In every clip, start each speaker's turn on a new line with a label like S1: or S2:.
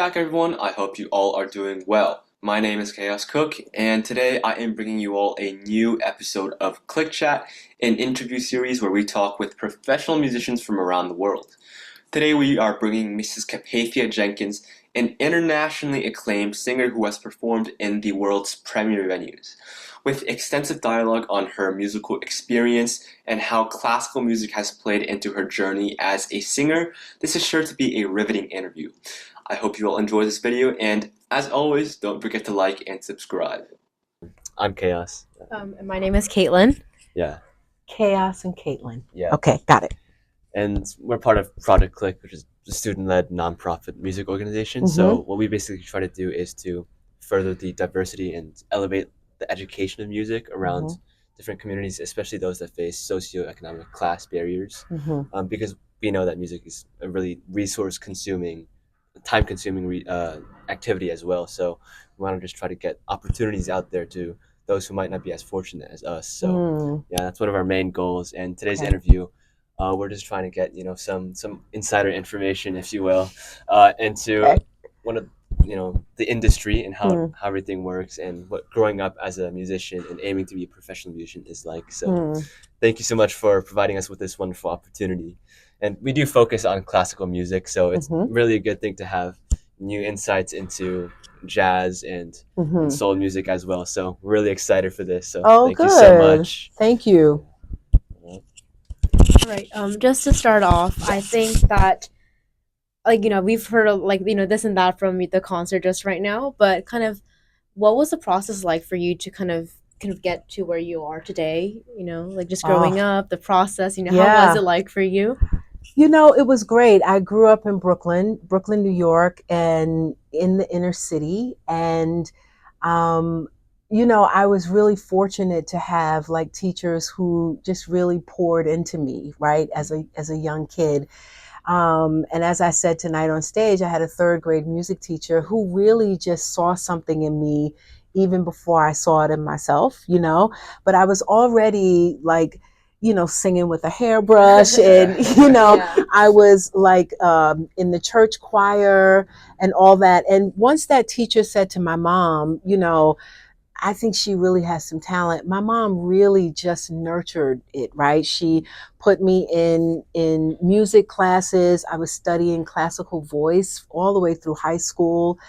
S1: back, everyone. I hope you all are doing well. My name is Chaos Cook, and today I am bringing you all a new episode of Click Chat, an interview series where we talk with professional musicians from around the world. Today we are bringing Mrs. Capathia Jenkins, an internationally acclaimed singer who has performed in the world's premier venues. With extensive dialogue on her musical experience and how classical music has played into her journey as a singer, this is sure to be a riveting interview. I hope you all enjoy this video, and as always, don't forget to like and subscribe. I'm Chaos.
S2: And my name is Caitlin.
S1: Yeah.
S3: Chaos and Caitlin.
S1: Yeah.
S3: Okay, got it.
S1: And we're part of Project Click, which is a student-led nonprofit music organization. So what we basically try to do is to further the diversity and elevate the education of music around different communities, especially those that face socioeconomic class barriers, because we know that music is a really resource-consuming, time-consuming activity as well. So we want to just try to get opportunities out there to those who might not be as fortunate as us. So yeah, that's one of our main goals. And today's interview, we're just trying to get some insider information, if you will, into one of the industry and how everything works and what growing up as a musician and aiming to be a professional musician is like. So thank you so much for providing us with this wonderful opportunity. And we do focus on classical music, so it's really a good thing to have new insights into jazz and soul music as well. So we're really excited for this. So thank you so much.
S3: Thank you.
S2: All right. Just to start off, I think that we've heard of this and that from the concert just right now, but kind of what was the process like for you to kind of get to where you are today? Just growing up, the process. How was it like for you?
S3: It was great. I grew up in Brooklyn, New York, and in the inner city. And, I was really fortunate to have teachers who just really poured into me, right, as a young kid. And as I said tonight on stage, I had a third grade music teacher who really just saw something in me even before I saw it in myself, but I was already singing with a hairbrush and, I was in the church choir and all that. And once that teacher said to my mom, I think she really has some talent. My mom really just nurtured it, right? She put me in music classes. I was studying classical voice all the way through high school.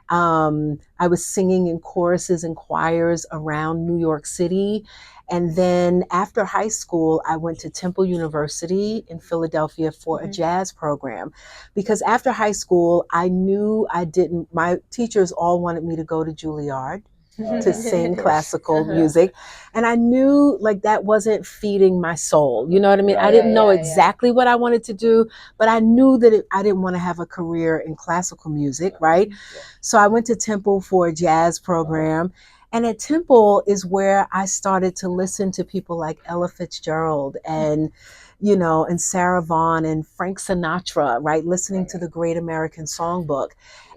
S3: I was singing in choruses and choirs around New York City. And then after high school, I went to Temple University in Philadelphia for a jazz program. Because after high school, I knew my teachers all wanted me to go to Juilliard to sing classical music. And I knew that wasn't feeding my soul. You know what I mean? I didn't know exactly what I wanted to do, but I knew that I didn't want to have a career in classical music, right? So I went to Temple for a jazz program. And at Temple is where I started to listen to people like Ella Fitzgerald and Sarah Vaughan and Frank Sinatra, right? Listening to the Great American Songbook.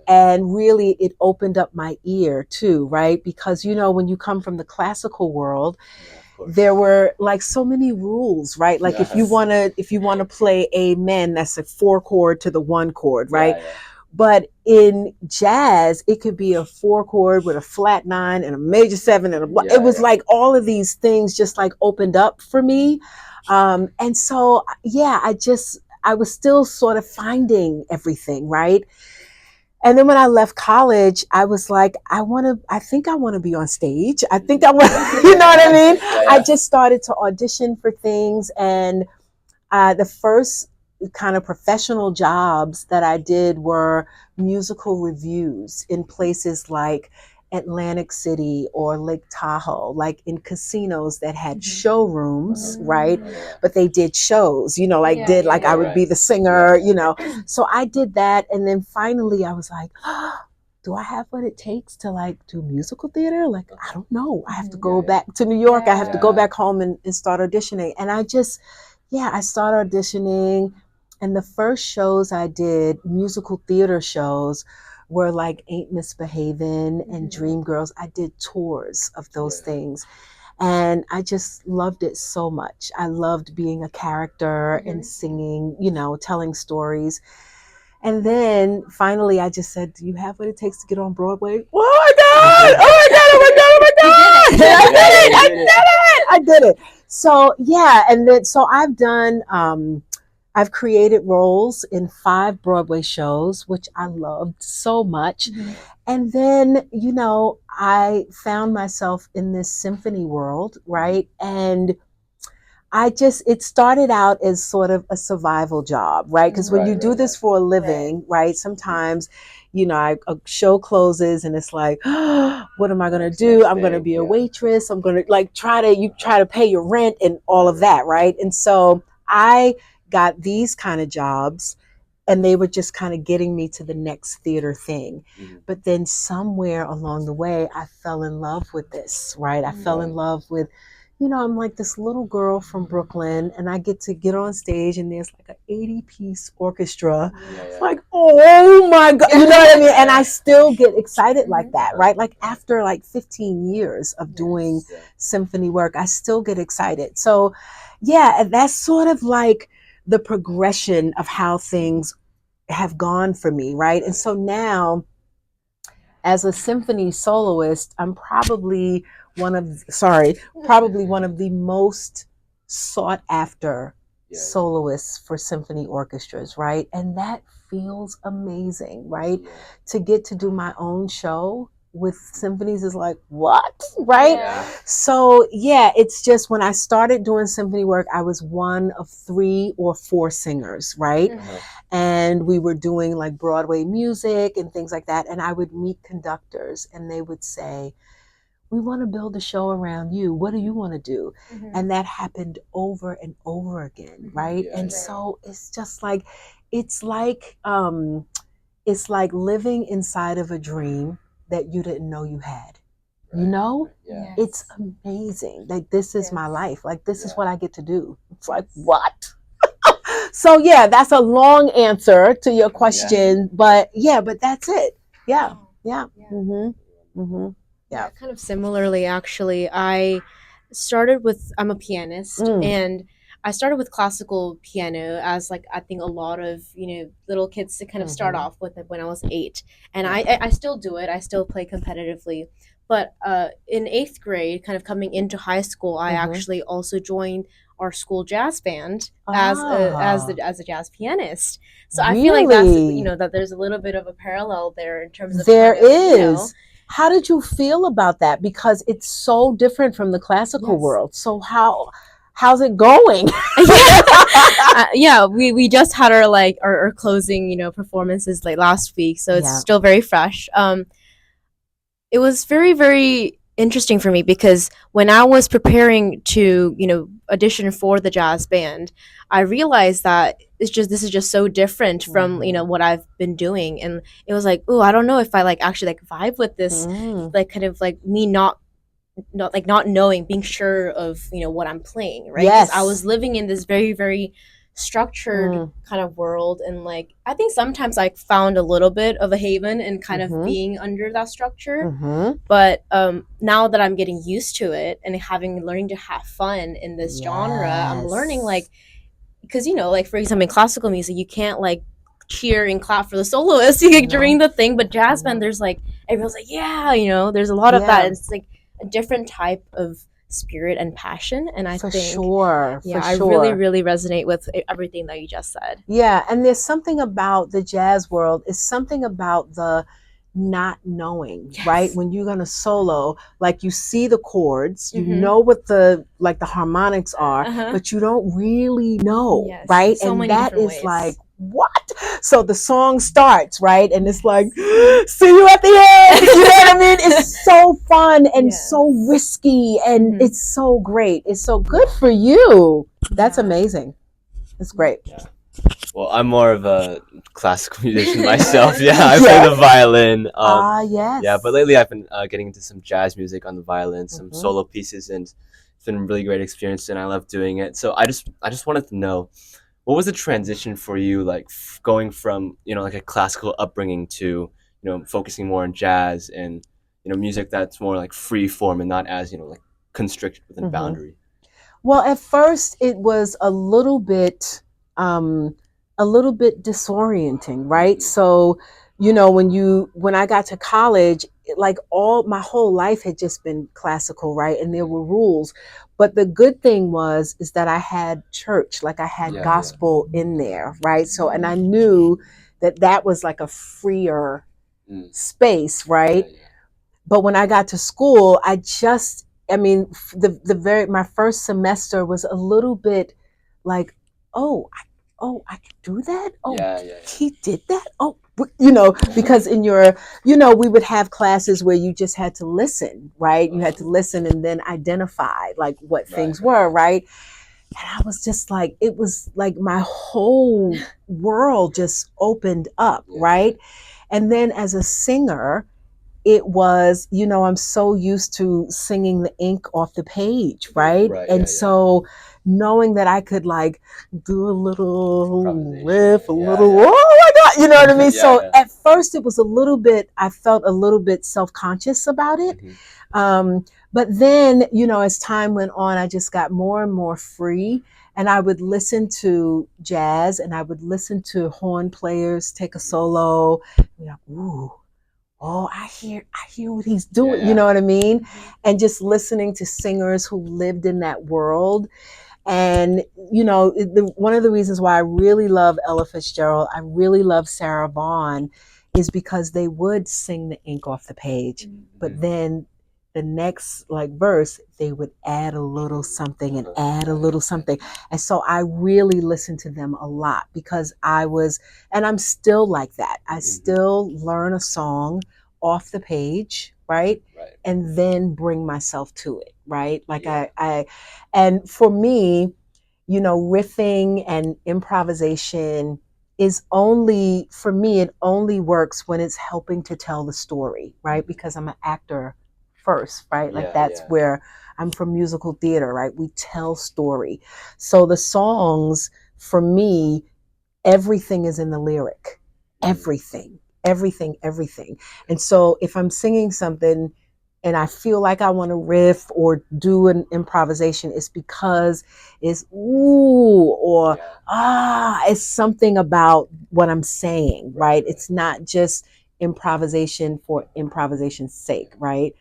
S3: And really, it opened up my ear too, right? Because, when you come from the classical world, there were so many rules, right? If you want to play Amen, that's a 4 chord to the 1 chord, right? But in jazz, it could be a 4 chord with a flat 9 and a major 7 and it was all of these things just opened up for me. And so, I was still sort of finding everything, right? And then when I left college, I was like, I think I want to be on stage. I think I want, you know what I mean? I just started to audition for things. And the first kind of professional jobs that I did were musical reviews in places like Atlantic City or Lake Tahoe, in casinos that had showrooms, right? But they did shows, I would be the singer, So I did that. And then finally I was like, do I have what it takes to do musical theater? I don't know. I have to go back to New York. I have to go back home and start auditioning. And I started auditioning. And the first shows I did, musical theater shows, were Ain't Misbehavin' and Dreamgirls. I did tours of those things. And I just loved it so much. I loved being a character and singing, telling stories. And then finally I just said, do you have what it takes to get on Broadway? Oh my God! Oh my God! Oh my God! Oh my God! I did it. So yeah, and then so I've created roles in 5 Broadway shows, which I loved so much.
S2: Mm-hmm.
S3: And then, I found myself in this symphony world, right? And it started out as sort of a survival job, right? Because when you do this for a living, right, sometimes, a show closes and it's like, what am I going to do? I'm going to be a waitress. I'm going to you try to pay your rent and all of that, right? And so I got these kind of jobs and they were just kind of getting me to the next theater thing. Mm-hmm. But then somewhere along the way, I fell in love with this, right? I fell in love with, I'm like this little girl from Brooklyn and I get on stage and there's like an 80-piece orchestra. Yeah. It's like, oh my God, you know what I mean? And I still get excited like that, right? Like after like 15 years of doing symphony work, I still get excited. So yeah, that's sort of like the progression of how things have gone for me, right? And so now, as a symphony soloist, I'm probably one of the most sought after soloists for symphony orchestras, right? And that feels amazing, right? To get to do my own show with symphonies is like, what? Right? Yeah. So yeah, it's just when I started doing symphony work, I was one of 3 or 4 singers, right? Mm-hmm. And we were doing like Broadway music and things like that. And I would meet conductors and they would say, we want to build a show around you. What do you want to do? Mm-hmm. And that happened over and over again, right? Yeah, and so it's just like, it's like living inside of a dream that you didn't know you had. Right. You know? Yeah. It's amazing. Like, this is my life. Like, this is what I get to do. It's like, what? So yeah, that's a long answer to your question, but that's it. Yeah. Mm-hmm. Mm-hmm.
S2: Yeah, kind of similarly, actually. I'm a pianist, and I started with classical piano as like I think a lot of little kids to kind of start off with it when I was 8, and I still do it. I still play competitively, but in 8th grade, kind of coming into high school, I actually also joined our school jazz band as a jazz pianist. So I feel like that's that there's a little bit of a parallel there in terms of
S3: there is. How did you feel about that? Because it's so different from the classical world. So how's it going?
S2: We just had our closing performances like last week, so it's still very fresh. It was very, very interesting for me because when I was preparing to audition for the jazz band, I realized that this is just so different from what I've been doing, and it was like, oh, I don't know if I actually vibe with this, kind of me not knowing, being sure of what I'm playing, right? Yes. I was living in this very, very structured kind of world, and I think sometimes I found a little bit of a haven in kind of being under that structure, but now that I'm getting used to it and learning to have fun in this genre, I'm learning because for example, in classical music you can't cheer and clap for the soloist during the thing, but jazz band there's everyone's there's a lot of that. It's a different type of spirit and passion, and I think I really, really resonate with everything that you just said.
S3: Yeah, and there's something about the jazz world, it's something about the not knowing, right? When you're gonna solo, you see the chords, you know what the harmonics are, but you don't really know, right? So and that is ways. What? So the song starts, right? And it's see you at the end. You know what I mean? It's so fun and so risky, and it's so great. It's so good for you. That's amazing. It's great.
S1: Yeah. Well, I'm more of a classical musician myself. I play the violin.
S3: Yes.
S1: Yeah, but lately I've been getting into some jazz music on the violin, some solo pieces, and it's been a really great experience, and I love doing it. So I just wanted to know, what was the transition for you, going from a classical upbringing to focusing more on jazz and music that's more free form and not as constricted within boundary?
S3: Well, at first it was a little bit a little bit disorienting, right? So, you know, when I got to college, like all my whole life had just been classical, right? And there were rules. But the good thing is that I had church, like I had gospel in there, right? So, and I knew that was like a freer space, right? But when I got to school, I mean, my first semester was a little bit like, oh, I could do that. Oh, he did that. Oh, you know, because we would have classes where you just had to listen, right? You had to listen and then identify like what things were, right? And I was just like, it was like my whole world just opened up, right? And then as a singer, it was, I'm so used to singing the ink off the page, right? And so knowing that I could like do a little riff, oh my God, you know what I mean? So at first it was I felt a little bit self-conscious about it. But then, as time went on, I just got more and more free. And I would listen to jazz and I would listen to horn players take a solo. Like, ooh, oh, I hear what he's doing. You know what I mean? And just listening to singers who lived in that world. And, one of the reasons why I really love Ella Fitzgerald, I really love Sarah Vaughan, is because they would sing the ink off the page. But then the next verse, they would add a little something and add a little something. And so I really listened to them a lot because and I'm still like that. I still learn a song off the page, right? And then bring myself to it, right? And for me, riffing and improvisation for me, it only works when it's helping to tell the story, right? Because I'm an actor first, right? That's where I'm from musical theater, right? We tell story. So the songs, for me, everything is in the lyric. Everything. And so if I'm singing something and I feel like I want to riff or do an improvisation, it's because it's ooh or it's something about what I'm saying, right? It's not just improvisation for improvisation's sake, right?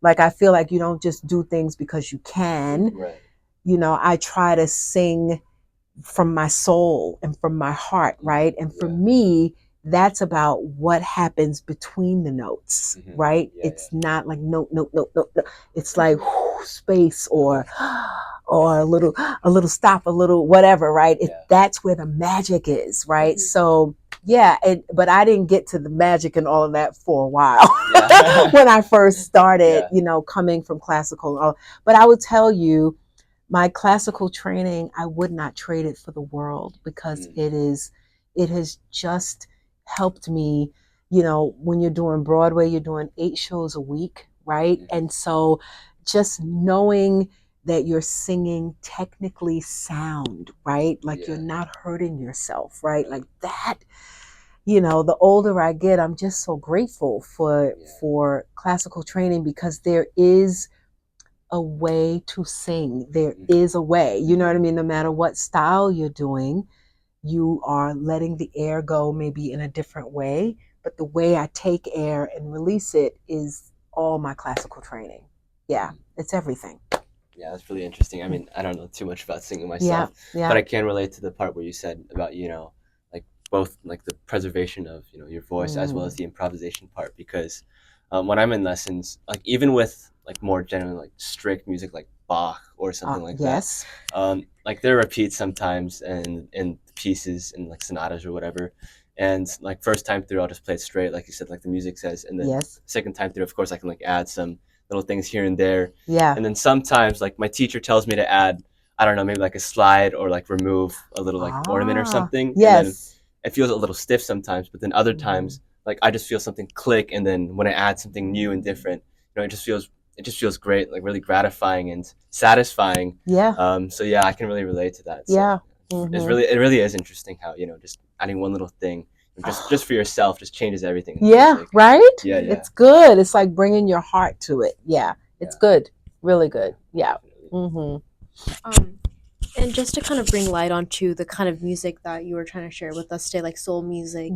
S3: Like I feel like you don't just do things because you can. I try to sing from my soul and from my heart, right? And for me, that's about what happens between the notes, right? It's not like note. It's like space or a little stop, a little whatever, right? That's where the magic is, right? So but I didn't get to the magic and all of that for a while when I first started, coming from classical. But I would tell you, my classical training, I would not trade it for the world because it has just helped me. When you're doing Broadway, you're doing 8 shows a week, right? And so just knowing that you're singing technically sound, right? Like you're not hurting yourself, right? Like that, the older I get, I'm just so grateful for classical training because there is a way to sing. There is a way, you know what I mean? No matter what style you're doing, you are letting the air go maybe in a different way. But the way I take air and release it is all my classical training. Yeah, it's everything.
S1: Yeah, that's really interesting. I mean, I don't know too much about singing myself, but I can relate to the part where you said about, like both like the preservation of, your voice as well as the improvisation part. Because when I'm in lessons, like even with like more generally like strict music like Bach or something like that, like there are repeats sometimes and pieces and like sonatas or whatever. And like first time through, I'll just play it straight, like you said, like the music says. And then second time through, of course, I can like add some little things here and there. And then sometimes like my teacher tells me to add, I don't know, maybe like a slide or like remove a little like ornament or something. And then it feels a little stiff sometimes, but then other times like I just feel something click. And then when I add something new and different, it just feels great, like really gratifying and satisfying. So yeah, I can really relate to that. So it really is interesting how, just adding one little thing just for yourself just changes everything.
S3: Right? It's good. It's like bringing your heart to it. It's good. Really good.
S2: And just to kind of bring light onto the kind of music that you were trying to share with us today, like soul music,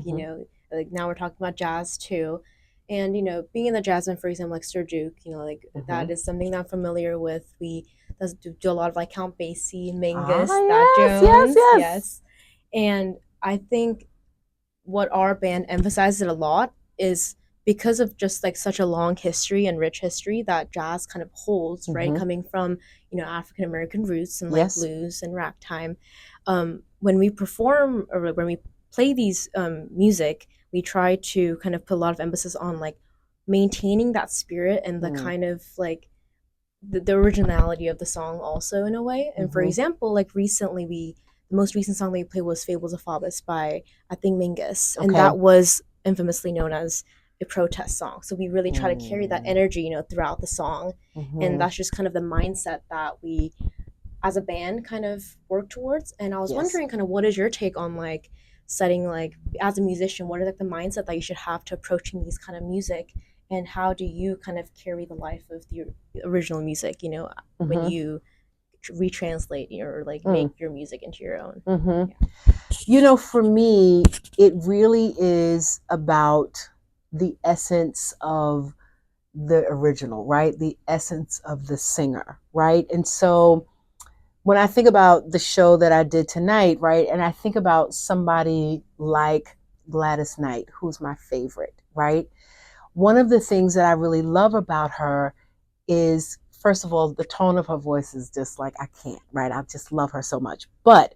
S2: like now we're talking about jazz too. And, being in the jazz band, for example, like Sir Duke, like that is something that I'm familiar with. We does do a lot of like Count Basie, Mingus, Thad Jones. Yes. And I think what our band emphasizes a lot is because of just like such a long history and rich history that jazz kind of holds, right? Coming from, African American roots and like blues and ragtime. When we perform or when we play these music, we try to kind of put a lot of emphasis on like maintaining that spirit and the kind of like the originality of the song also in a way. And for example, like recently the most recent song they played was Fables of Faubus by I think Mingus. And that was infamously known as a protest song. So we really try to carry that energy, throughout the song. And that's just kind of the mindset that we as a band kind of work towards. And I was wondering kind of what is your take on like setting like as a musician, what are like the mindset that you should have to approaching these kind of music, and how do you kind of carry the life of the original music, when you retranslate or like make your music into your own?
S3: For me, it really is about the essence of the original, right? The essence of the singer, right? And so when I think about the show that I did tonight, right, and I think about somebody like Gladys Knight, who's my favorite, right? One of the things that I really love about her is, first of all, the tone of her voice is just like, I can't, right? I just love her so much. But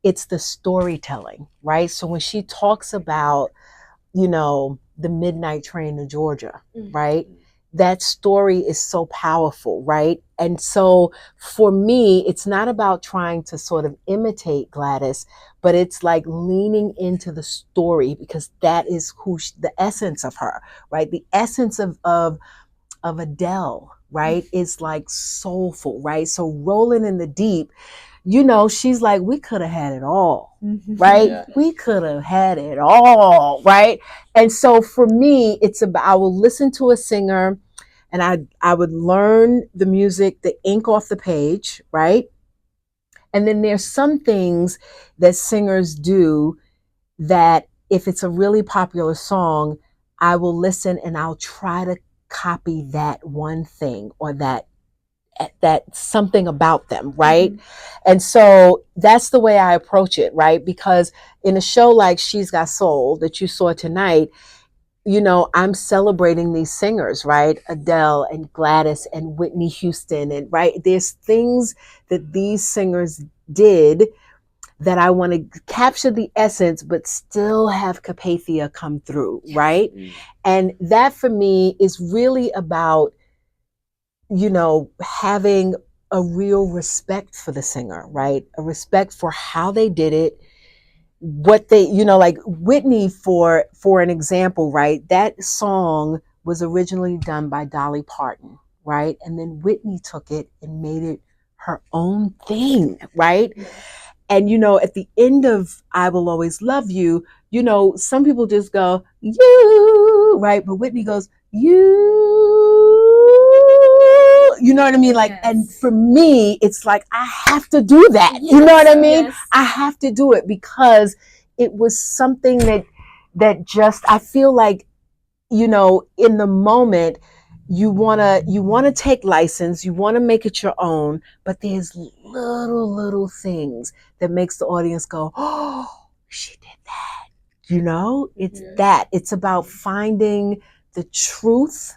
S3: it's the storytelling, right? So when she talks about, the midnight train to Georgia, right? That story is so powerful, right? And so for me, it's not about trying to sort of imitate Gladys, but it's like leaning into the story, because that is the essence of her, right? The essence of Adele, right, is like soulful, right? So rolling in the deep, she's like, we could have had it all, right? Yeah. We could have had it all, right? And so for me, it's about, I will listen to a singer and I would learn the music, the ink off the page, right? And then there's some things that singers do that if it's a really popular song, I will listen and I'll try to copy that one thing or that something about them, right? And so that's the way I approach it, right? Because in a show like She's Got Soul that you saw tonight, I'm celebrating these singers, right? Adele and Gladys and Whitney Houston, and right, there's things that these singers did that I want to capture the essence, but still have Capathia come through, right? And that for me is really about, having a real respect for the singer, right? A respect for how they did it, what they, like Whitney, for an example, right? That song was originally done by Dolly Parton, right? And then Whitney took it and made it her own thing, right? And, at the end of I Will Always Love You, some people just go, you, right? But Whitney goes, you know what I mean? Like, and for me, it's like, I have to do that. You know what I mean? I have to do it because it was something that just, I feel like, in the moment, you want to take license, you want to make it your own, but there's little things that makes the audience go, oh, she did that. It's that. It's about finding the truth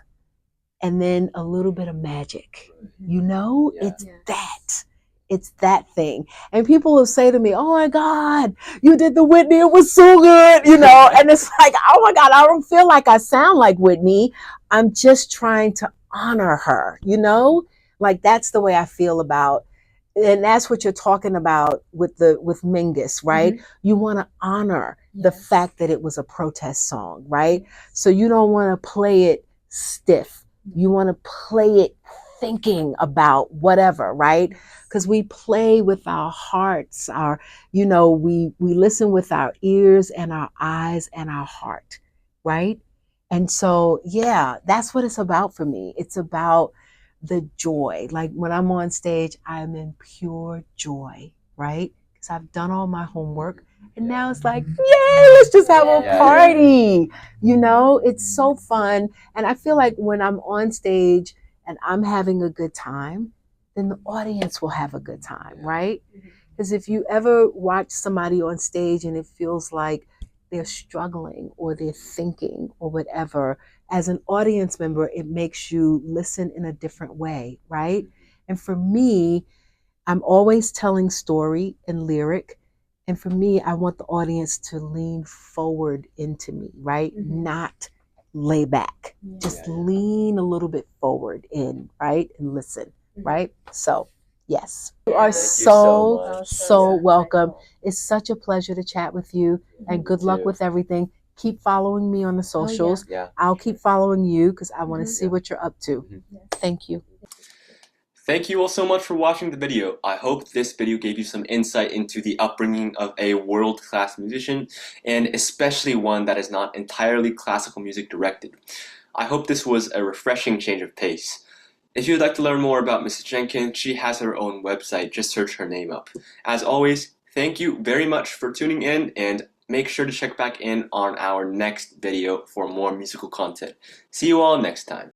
S3: and then a little bit of magic. It's that thing. And people will say to me, oh my God, you did the Whitney, it was so good, and it's like, oh my God, I don't feel like I sound like Whitney. I'm just trying to honor her, like that's the way I feel about, and that's what you're talking about with Mingus, right? You want to honor the fact that it was a protest song, right? So you don't want to play it stiff. You want to play it thinking about whatever, right? Because we play with our hearts, we listen with our ears and our eyes and our heart, right? And so, yeah, that's what it's about for me. It's about the joy. Like when I'm on stage, I'm in pure joy, right? Because I've done all my homework. And now it's like, yay, let's just have a party. You know, it's so fun. And I feel like when I'm on stage and I'm having a good time, then the audience will have a good time, right? Because if you ever watch somebody on stage and it feels like they're struggling or they're thinking or whatever, as an audience member, it makes you listen in a different way, right? And for me, I'm always telling story and lyric. And for me, I want the audience to lean forward into me, right? Not lay back. Just lean a little bit forward in, right? And listen, right? So, yes. You are so welcome. It's such a pleasure to chat with you, and good luck with everything. Keep following me on the socials. I'll keep following you because I want to see what you're up to. Thank you.
S4: Thank you all so much for watching the video. I hope this video gave you some insight into the upbringing of a world-class musician, and especially one that is not entirely classical music directed. I hope this was a refreshing change of pace. If you'd like to learn more about Mrs. Jenkins, she has her own website. Just search her name up. As always, thank you very much for tuning in, and make sure to check back in on our next video for more musical content. See you all next time.